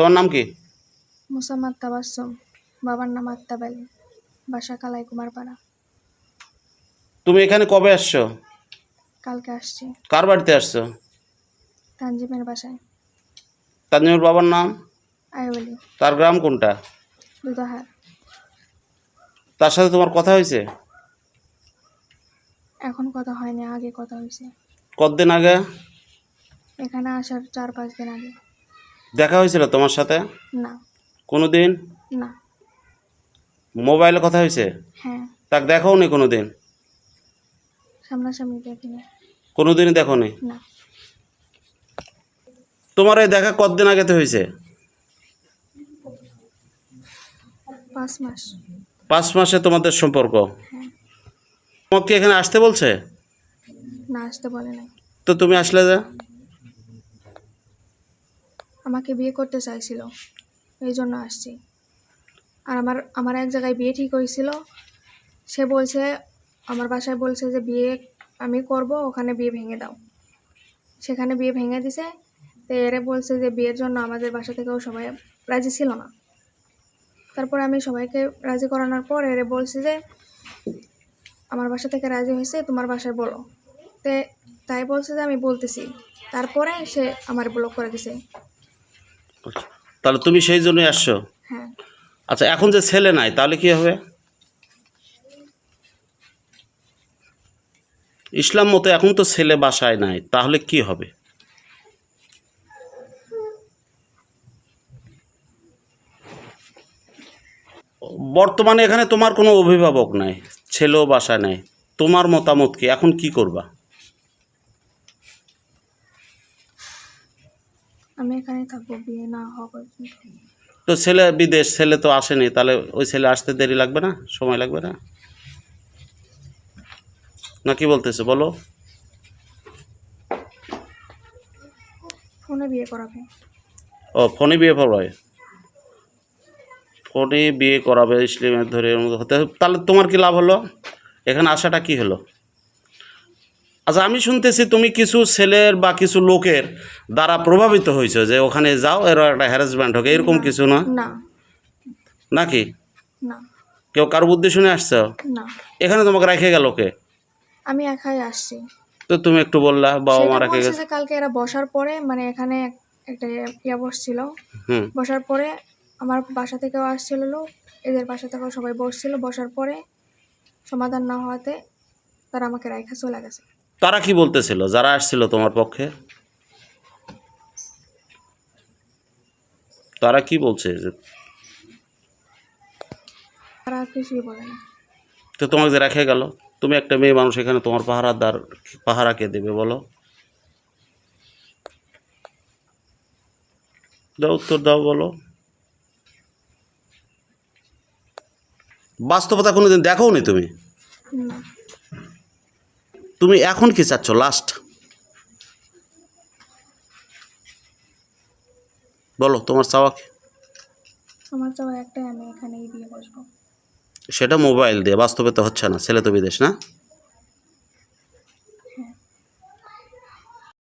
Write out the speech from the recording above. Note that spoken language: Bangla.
তোমার নাম কি? মুসাম্মদ তাবাসসুম, বাবার নাম আক্তাব আলী, বাসা কালাই কুমারপাড়া। তুমি এখানে কবে আসছো? কালকে আসছি। কার বাড়িতে আসছো? তানজিমের বাসায়। তানজিমের বাবার নাম? আয়ুব আলী, তার গ্রাম কোনটা? দুধাহার। তার সাথে তোমার কথা হয়েছে? এখন কথা হয়নি, আগে কথা হয়েছে। কতদিন আগে? এখানে আসার 4-5 দিন আগে। দেখা হয়েছিল তোমার সাথে না। কোনো দিন? না। মোবাইলে কথা হয়েছে? হ্যাঁ। তাকে দেখাও নি কোনো দিন? সামনাসামনি দেখিনি। কোনো দিনই দেখো নি? না। তোমার এই দেখা কতদিন আগেতে হয়েছে? 5 মাস। 5 মাসে তোমাদের সম্পর্ক? হ্যাঁ। তোমাকে এখানে আসতে বলছে? না, আসতে বলে নাই। তো তুমি আসলে যে? আমাকে বিয়ে করতে চাইছিল, এই জন্য আসছি। আর আমার এক জায়গায় বিয়ে ঠিক হয়েছিল, সে বলছে, আমার বাসায় বলছে যে বিয়ে আমি করব, ওখানে বিয়ে ভেঙে দাও। সেখানে বিয়ে ভেঙে দিছে। তো এরে বলছে যে বিয়ের জন্য আমাদের বাসা থেকেও সবাই রাজি ছিল না। তারপর আমি সবাইকে রাজি করানোর পর এরে বলছে যে আমার বাসা থেকে রাজি হয়েছে, তোমার বাসায় বলো। তাই বলছে যে আমি বলতেছি। তারপরে সে আমার ব্লক করে দিছে। তাহলে তুমি সেই জন্যই আসছো? হ্যাঁ। আচ্ছা, এখন যে ছেলে নাই তাহলে কি হবে? ইসলাম মতে এখন তো ছেলে বাসায় নাই, তাহলে কি হবে? বর্তমানে এখানে তোমার কোনো অভিভাবক নাই, ছেলেও বাসায় নাই, তোমার মতামত কি? এখন কি করবা? আমি এখানে থাকবো বিয়ে না হওয়া পর্যন্ত। তো ছেলে বিদেশ, ছেলে তো আসেনি, তাহলে ওই ছেলে আসতে দেরি লাগবে না, সময় লাগবে না? না কি বলতেছে বলো? ফোনে বিয়ে করাবে। ও, ফোনে বিয়ে করবে? ফোনে বিয়ে করাবে ইসলামের ধরে হতে, তাহলে তোমার কি লাভ হলো? এখানে আসাটা কি হলো? আচ্ছা, আমি শুনতেছি তুমি কিছু ছেলের বা কিছু লোকের দ্বারা প্রভাবিত হয়েছে, যে ওখানে যাও এর একটা হ্যারাসমেন্ট হোক, এরকম কিছু না? না। নাকি না। কেউ কারো বুদ্ধি শুনে আসছো? না। এখানে তোমাকে রেখে গেল কে? আমি একাই আসছি। তো তুমি একটু বললা বাবা মা সেটা রেখে বলছে গেছে। যে কালকে এরা বসার পরে, মানে এখানে একটা ইয়া বসছিল, হুম। বসার পরে আমার বাসা থেকেও আসছিল লোক, এদের বাসা থেকেও সবাই বসছিল, বসার পরে সমাধান না হওয়াতে তারা আমাকে রাইখা চলে গেছে। তারা কি বলতেছিল যারা আসছিল তোমার পক্ষে? তারা কি বলছে যে? তারা কিছুই বলে না। তো তোমাকে যে রেখে গেল, তুমি একটা মেয়ে মানুষ, এখানে তোমার পাহারাদার, পাহারা কে দেবে বলো? দাও, উত্তর দাও, বলো। বাস্তবতা কোনোদিন দেখো নি তুমি? না। তুমি এখন কি চাচ্ছ লাস্ট বলো, তোমার চাওয়া কি? আমার চাওয়া একটাই, আমি এখানেই বিয়ে বসবো। সেটা মোবাইল দিয়ে, বাস্তবে তো হচ্ছে না, ছেলে তো বিদেশ না।